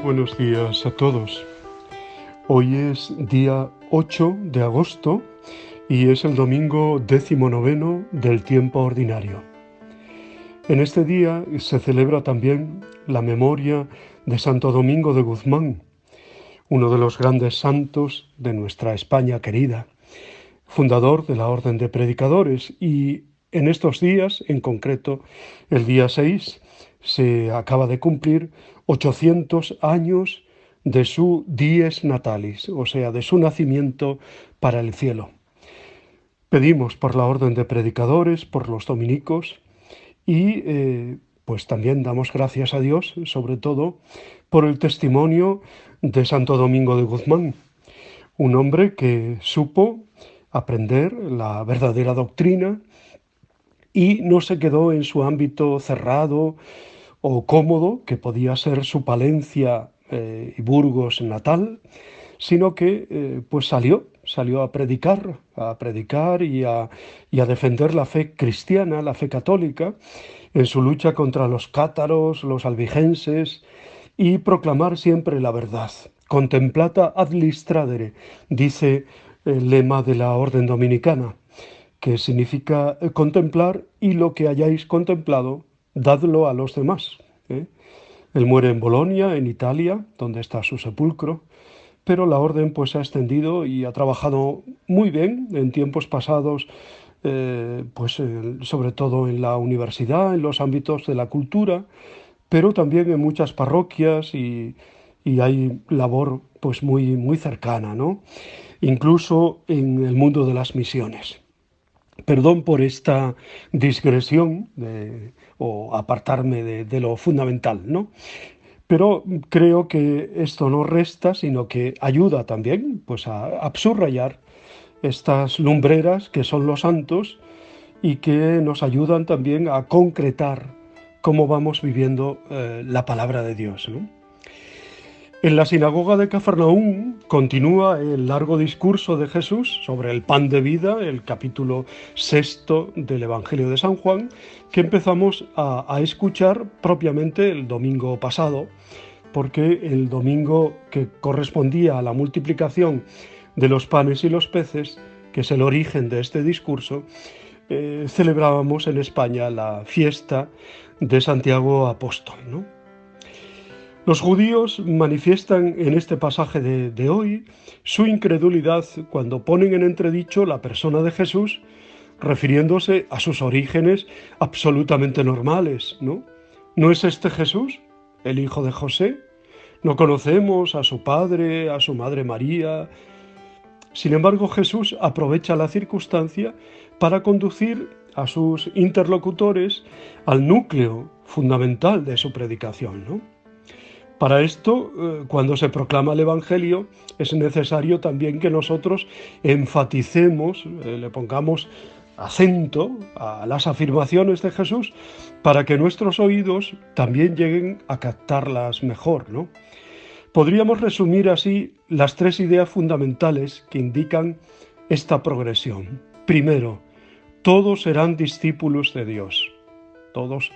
buenos días a todos. Hoy es día 8 de agosto y es el domingo 19 del tiempo ordinario. En este día se celebra también la memoria de Santo Domingo de Guzmán, uno de los grandes santos de nuestra España querida, fundador de la Orden de Predicadores, y en estos días, en concreto el día 6, se acaba de cumplir 800 años de su dies natalis, o sea, de su nacimiento para el cielo. Pedimos por la Orden de Predicadores, por los dominicos, y pues también damos gracias a Dios, sobre todo, por el testimonio de Santo Domingo de Guzmán, un hombre que supo aprender la verdadera doctrina y no se quedó en su ámbito cerrado o cómodo, que podía ser su Palencia y Burgos natal, sino que pues salió a predicar y a defender la fe cristiana, la fe católica, en su lucha contra los cátaros, los albigenses, y proclamar siempre la verdad. Contemplata ad listradere, dice el lema de la Orden Dominicana, que significa contemplar, y lo que hayáis contemplado, dadlo a los demás. Él muere en Bolonia, en Italia, donde está su sepulcro, pero la orden pues se ha extendido y ha trabajado muy bien en tiempos pasados, sobre todo en la universidad, en los ámbitos de la cultura, pero también en muchas parroquias y hay labor pues muy cercana, ¿no? Incluso en el mundo de las misiones. Perdón por esta digresión o apartarme de lo fundamental, ¿no? Pero creo que esto no resta, sino que ayuda también pues, a subrayar estas lumbreras que son los santos y que nos ayudan también a concretar cómo vamos viviendo la palabra de Dios, ¿no? En la sinagoga de Cafarnaúm continúa el largo discurso de Jesús sobre el pan de vida, el capítulo 6 del Evangelio de San Juan, que empezamos a escuchar propiamente el domingo pasado, porque el domingo que correspondía a la multiplicación de los panes y los peces, que es el origen de este discurso, celebrábamos en España la fiesta de Santiago Apóstol, ¿no? Los judíos manifiestan en este pasaje de hoy su incredulidad cuando ponen en entredicho la persona de Jesús, refiriéndose a sus orígenes absolutamente normales, ¿no? ¿No es este Jesús, el hijo de José? ¿No conocemos a su padre, a su madre María? Sin embargo, Jesús aprovecha la circunstancia para conducir a sus interlocutores al núcleo fundamental de su predicación, ¿no? Para esto, cuando se proclama el Evangelio, es necesario también que nosotros enfaticemos, le pongamos acento a las afirmaciones de Jesús para que nuestros oídos también lleguen a captarlas mejor, ¿no? Podríamos resumir así las tres ideas fundamentales que indican esta progresión. Primero, todos serán discípulos de Dios. Todos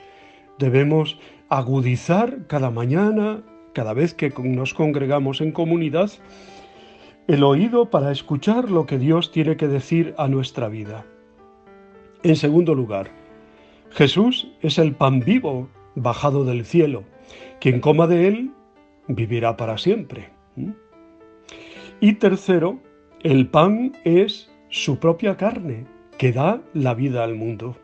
debemos agudizar cada mañana, cada vez que nos congregamos en comunidad, el oído para escuchar lo que Dios tiene que decir a nuestra vida. En segundo lugar, Jesús es el pan vivo bajado del cielo. Quien coma de él vivirá para siempre. Y tercero, el pan es su propia carne, que da la vida al mundo.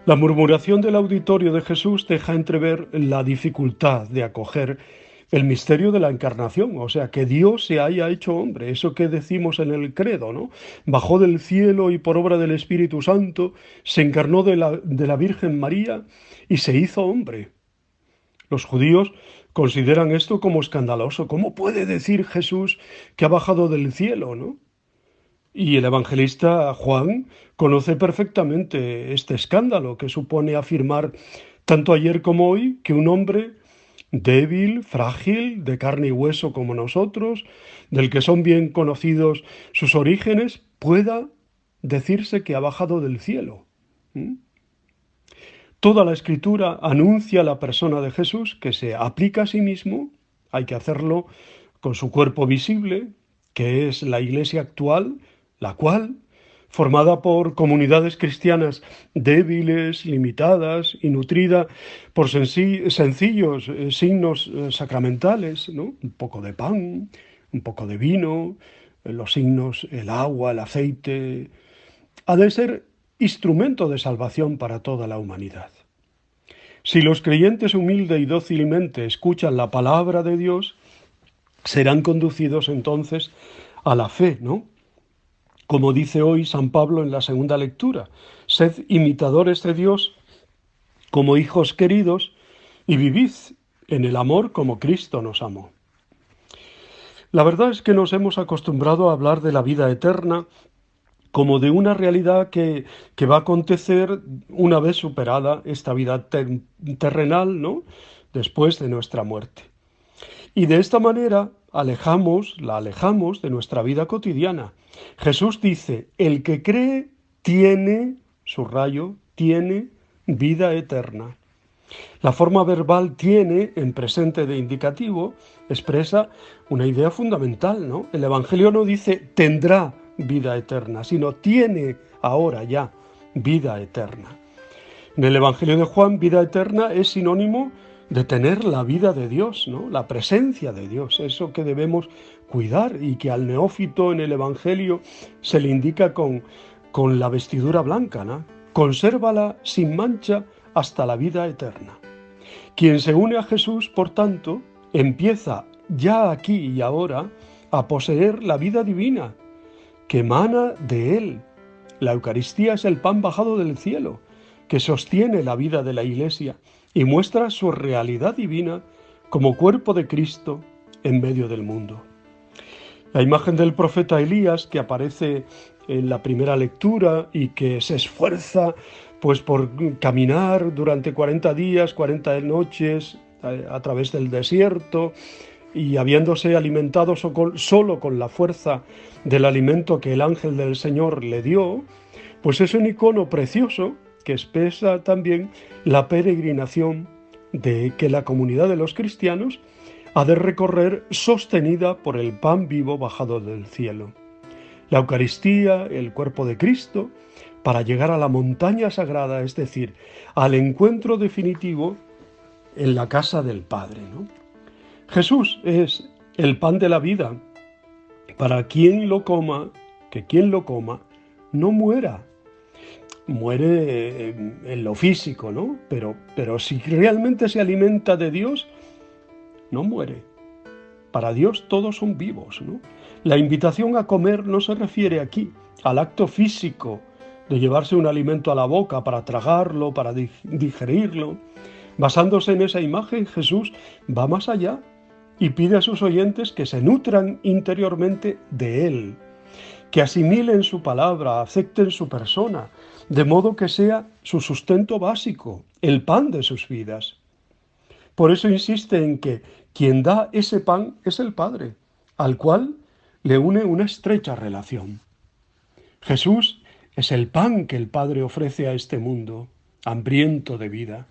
La murmuración del auditorio de Jesús deja entrever la dificultad de acoger el misterio de la encarnación, o sea, que Dios se haya hecho hombre, eso que decimos en el credo, ¿no? Bajó del cielo y por obra del Espíritu Santo se encarnó de la Virgen María y se hizo hombre. Los judíos consideran esto como escandaloso. ¿Cómo puede decir Jesús que ha bajado del cielo, no? Y el evangelista Juan conoce perfectamente este escándalo que supone afirmar tanto ayer como hoy que un hombre débil, frágil, de carne y hueso como nosotros, del que son bien conocidos sus orígenes, pueda decirse que ha bajado del cielo. Toda la Escritura anuncia la persona de Jesús que se aplica a sí mismo, hay que hacerlo con su cuerpo visible, que es la Iglesia actual, la cual, formada por comunidades cristianas débiles, limitadas y nutrida por sencillos signos sacramentales, ¿no? Un poco de pan, un poco de vino, los signos, el agua, el aceite, ha de ser instrumento de salvación para toda la humanidad. Si los creyentes humilde y dócilmente escuchan la palabra de Dios, serán conducidos entonces a la fe, ¿no? Como dice hoy San Pablo en la segunda lectura, sed imitadores de Dios como hijos queridos y vivid en el amor como Cristo nos amó. La verdad es que nos hemos acostumbrado a hablar de la vida eterna como de una realidad que va a acontecer una vez superada esta vida terrenal, ¿no? Después de nuestra muerte. Y de esta manera la alejamos de nuestra vida cotidiana. Jesús dice, el que cree tiene, subrayo, tiene vida eterna. La forma verbal tiene, en presente de indicativo, expresa una idea fundamental, ¿no? El Evangelio no dice tendrá vida eterna, sino tiene ahora ya vida eterna. En el Evangelio de Juan, vida eterna es sinónimo de tener la vida de Dios, ¿no? La presencia de Dios, eso que debemos cuidar y que al neófito en el Evangelio se le indica con la vestidura blanca, ¿no? Consérvala sin mancha hasta la vida eterna. Quien se une a Jesús, por tanto, empieza ya aquí y ahora a poseer la vida divina que emana de Él. La Eucaristía es el pan bajado del cielo, que sostiene la vida de la Iglesia y muestra su realidad divina como cuerpo de Cristo en medio del mundo. La imagen del profeta Elías, que aparece en la primera lectura y que se esfuerza pues por caminar durante 40 días, 40 noches a través del desierto y habiéndose alimentado solo con la fuerza del alimento que el ángel del Señor le dio, pues es un icono precioso que expresa también la peregrinación de que la comunidad de los cristianos ha de recorrer sostenida por el pan vivo bajado del cielo. La Eucaristía, el cuerpo de Cristo, para llegar a la montaña sagrada, es decir, al encuentro definitivo en la casa del Padre, ¿no? Jesús es el pan de la vida, para quien lo coma, que quien lo coma no muera. Muere en lo físico, ¿no? Pero si realmente se alimenta de Dios, no muere. Para Dios todos son vivos, ¿no? La invitación a comer no se refiere aquí al acto físico de llevarse un alimento a la boca para tragarlo, para digerirlo. Basándose en esa imagen, Jesús va más allá y pide a sus oyentes que se nutran interiormente de Él, que asimilen su palabra, acepten su persona, de modo que sea su sustento básico, el pan de sus vidas. Por eso insiste en que quien da ese pan es el Padre, al cual le une una estrecha relación. Jesús es el pan que el Padre ofrece a este mundo, hambriento de vida,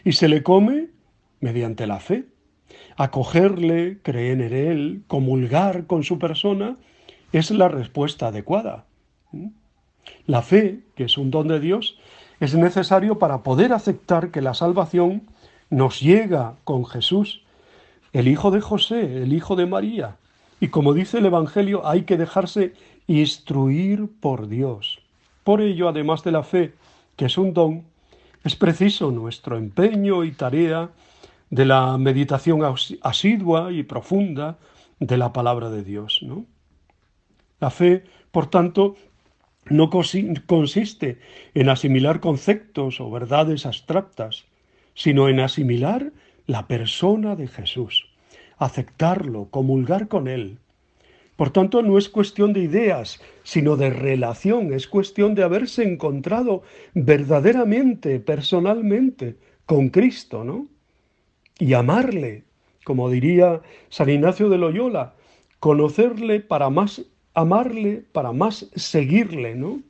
y se le come mediante la fe. Acogerle, creer en Él, comulgar con su persona, es la respuesta adecuada. La fe, que es un don de Dios, es necesario para poder aceptar que la salvación nos llega con Jesús, el hijo de José, el hijo de María. Y como dice el Evangelio, hay que dejarse instruir por Dios. Por ello, además de la fe, que es un don, es preciso nuestro empeño y tarea de la meditación asidua y profunda de la palabra de Dios, ¿no? La fe, por tanto, no consiste en asimilar conceptos o verdades abstractas, sino en asimilar la persona de Jesús, aceptarlo, comulgar con Él. Por tanto, no es cuestión de ideas, sino de relación, es cuestión de haberse encontrado verdaderamente, personalmente, con Cristo, ¿no? Y amarle, como diría San Ignacio de Loyola, conocerle para más amarle, para más seguirle, ¿no?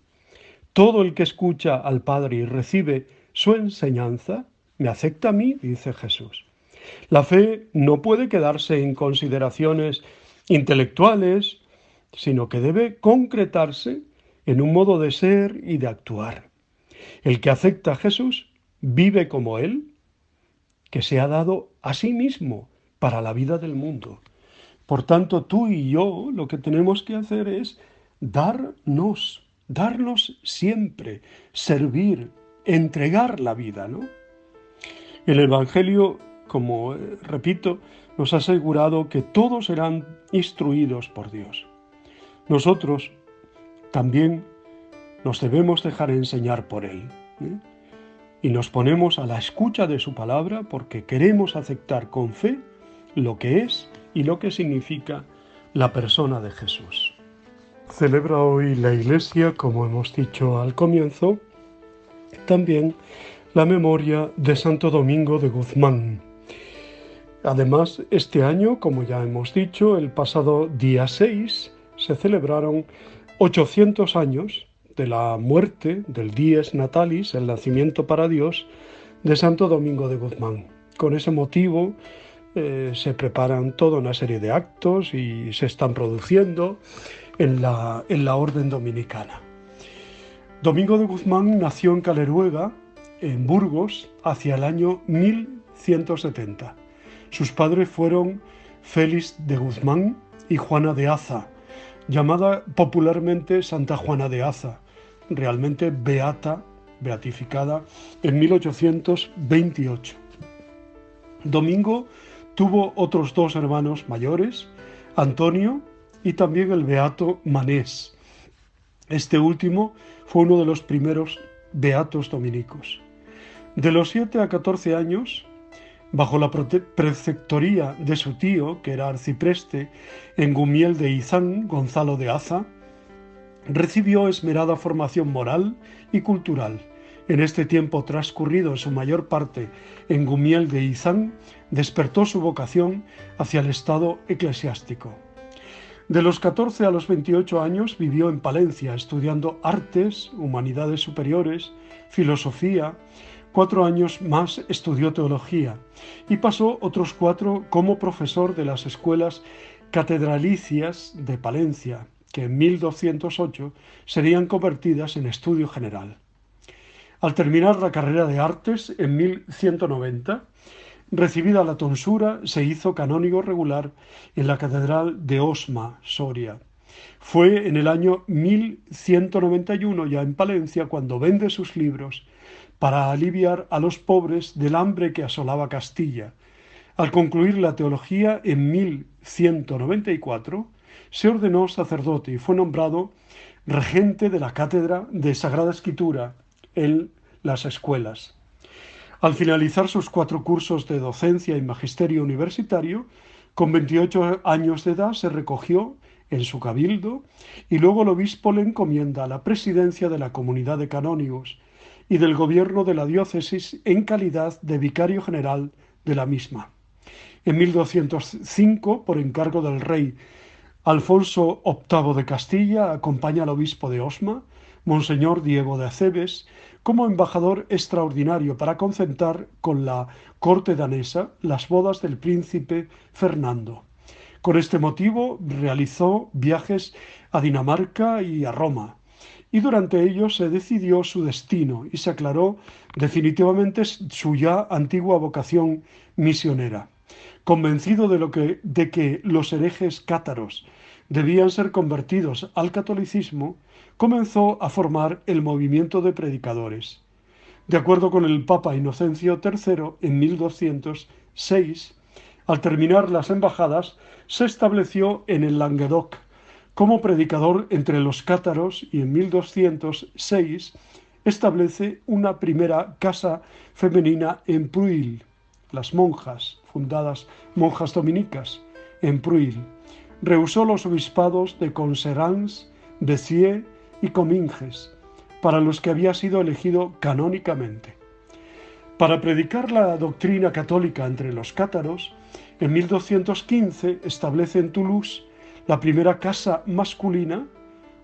Todo el que escucha al Padre y recibe su enseñanza me afecta a mí, dice Jesús. La fe no puede quedarse en consideraciones intelectuales, sino que debe concretarse en un modo de ser y de actuar. El que acepta a Jesús vive como Él, que se ha dado a sí mismo para la vida del mundo. Por tanto, tú y yo lo que tenemos que hacer es darnos siempre, servir, entregar la vida, ¿no? El Evangelio, como repito, nos ha asegurado que todos serán instruidos por Dios. Nosotros también nos debemos dejar enseñar por Él, ¿eh? Y nos ponemos a la escucha de su palabra porque queremos aceptar con fe lo que es y lo que significa la persona de Jesús. Celebra hoy la Iglesia, como hemos dicho al comienzo, también la memoria de Santo Domingo de Guzmán. Además, este año, como ya hemos dicho, el pasado día 6 se celebraron 800 años de la muerte, del Dies Natalis, el nacimiento para Dios, de Santo Domingo de Guzmán. Con ese motivo se preparan toda una serie de actos y se están produciendo en la orden dominicana. Domingo de Guzmán nació en Caleruega, en Burgos, hacia el año 1170. Sus padres fueron Félix de Guzmán y Juana de Aza, llamada popularmente Santa Juana de Aza, realmente beatificada en 1828. Domingo tuvo otros dos hermanos mayores, Antonio y también el beato Manés. Este último fue uno de los primeros beatos dominicos. De los 7 a 14 años, bajo la preceptoría de su tío, que era arcipreste en Gumiel de Izán, Gonzalo de Aza, recibió esmerada formación moral y cultural. En este tiempo transcurrido en su mayor parte en Gumiel de Izán, despertó su vocación hacia el estado eclesiástico. De los 14 a los 28 años vivió en Palencia, estudiando artes, humanidades superiores, filosofía. 4 años más estudió teología y pasó otros 4 como profesor de las escuelas catedralicias de Palencia, que en 1208 serían convertidas en estudio general. Al terminar la carrera de artes en 1190, recibida la tonsura, se hizo canónigo regular en la catedral de Osma, Soria. Fue en el año 1191, ya en Palencia, cuando vende sus libros para aliviar a los pobres del hambre que asolaba Castilla. Al concluir la teología en 1194, se ordenó sacerdote y fue nombrado regente de la cátedra de Sagrada Escritura en las escuelas. Al finalizar sus 4 cursos de docencia y magisterio universitario, con 28 años de edad se recogió en su cabildo y luego el obispo le encomienda la presidencia de la comunidad de canónigos y del gobierno de la diócesis en calidad de vicario general de la misma. En 1205, por encargo del rey Alfonso VIII de Castilla, acompaña al obispo de Osma, Monseñor Diego de Acebes, como embajador extraordinario para concertar con la corte danesa las bodas del príncipe Fernando. Con este motivo realizó viajes a Dinamarca y a Roma, y durante ellos se decidió su destino y se aclaró definitivamente su ya antigua vocación misionera. Convencido de que los herejes cátaros debían ser convertidos al catolicismo, comenzó a formar el movimiento de predicadores. De acuerdo con el Papa Inocencio III, en 1206, al terminar las embajadas, se estableció en el Languedoc como predicador entre los cátaros y en 1206 establece una primera casa femenina en Pruil, las monjas, fundadas monjas dominicas, en Pruil. Rehusó los obispados de Conserans, Béziers y Cominges, para los que había sido elegido canónicamente. Para predicar la doctrina católica entre los cátaros, en 1215 establece en Toulouse la primera casa masculina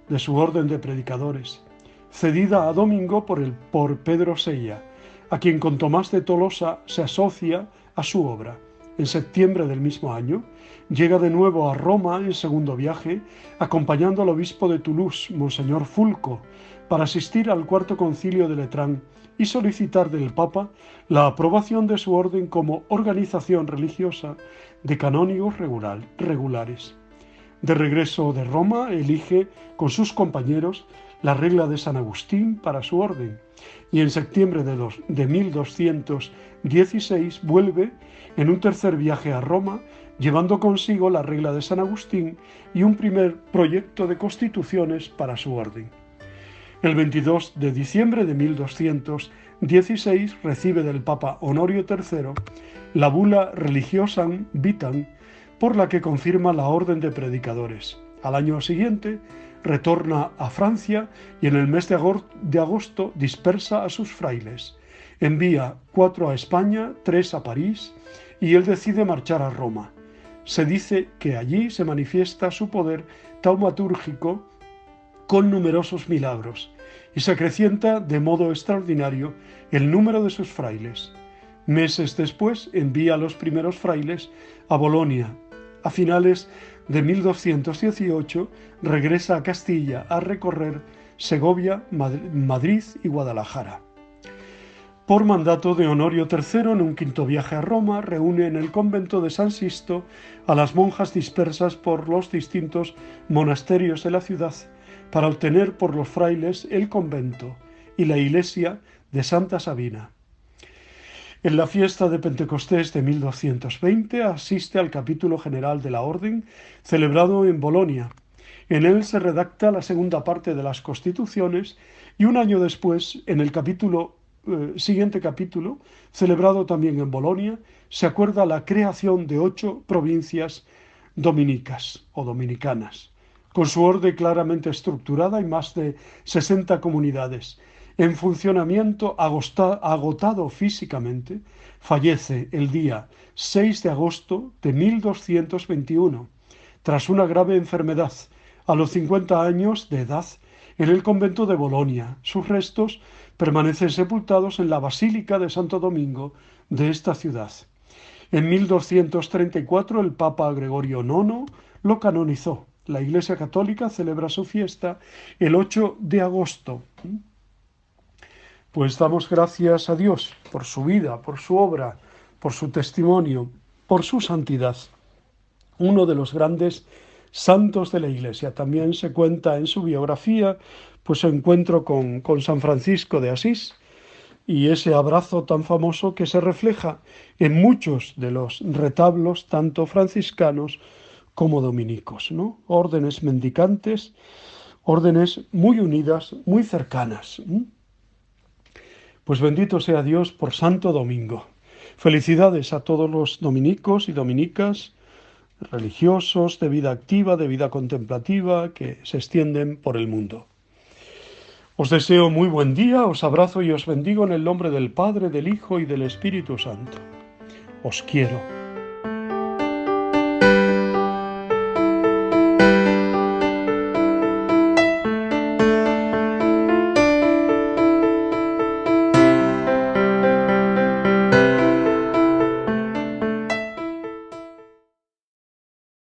de su orden de predicadores, cedida a Domingo por Pedro Sella, a quien con Tomás de Tolosa se asocia a su obra. En septiembre del mismo año, llega de nuevo a Roma en segundo viaje, acompañando al obispo de Toulouse, Monseñor Fulco, para asistir al cuarto concilio de Letrán y solicitar del Papa la aprobación de su orden como organización religiosa de canónigos regulares. De regreso de Roma, elige con sus compañeros la regla de San Agustín para su orden, y en septiembre de 1216 vuelve en un tercer viaje a Roma, llevando consigo la regla de San Agustín y un primer proyecto de constituciones para su orden. El 22 de diciembre de 1216 recibe del Papa Honorio III la bula Religiosam Vitam, por la que confirma la orden de predicadores. Al año siguiente retorna a Francia y en el mes de agosto dispersa a sus frailes. Envía 4 a España, 3 a París y él decide marchar a Roma. Se dice que allí se manifiesta su poder taumatúrgico con numerosos milagros y se acrecienta de modo extraordinario el número de sus frailes. Meses después envía a los primeros frailes a Bolonia. A finales de 1218 regresa a Castilla a recorrer Segovia, Madrid y Guadalajara. Por mandato de Honorio III, en un quinto viaje a Roma, reúne en el convento de San Sisto a las monjas dispersas por los distintos monasterios de la ciudad para obtener por los frailes el convento y la iglesia de Santa Sabina. En la fiesta de Pentecostés de 1220 asiste al capítulo general de la orden celebrado en Bolonia. En él se redacta la segunda parte de las Constituciones y un año después, en el siguiente capítulo, celebrado también en Bolonia, se acuerda la creación de 8 provincias dominicas o dominicanas, con su orden claramente estructurada y más de 60 comunidades. En funcionamiento, agotado físicamente, fallece el día 6 de agosto de 1221, tras una grave enfermedad, a los 50 años de edad, en el convento de Bolonia. Sus restos permanecen sepultados en la Basílica de Santo Domingo de esta ciudad. En 1234 el Papa Gregorio IX lo canonizó. La Iglesia Católica celebra su fiesta el 8 de agosto. Pues damos gracias a Dios por su vida, por su obra, por su testimonio, por su santidad. Uno de los grandes santos de la Iglesia. También se cuenta en su biografía pues su encuentro con San Francisco de Asís y ese abrazo tan famoso que se refleja en muchos de los retablos, tanto franciscanos como dominicos, ¿no? Órdenes mendicantes, órdenes muy unidas, muy cercanas. Pues bendito sea Dios por Santo Domingo. Felicidades a todos los dominicos y dominicas, religiosos, de vida activa, de vida contemplativa, que se extienden por el mundo. Os deseo muy buen día, os abrazo y os bendigo en el nombre del Padre, del Hijo y del Espíritu Santo. Os quiero.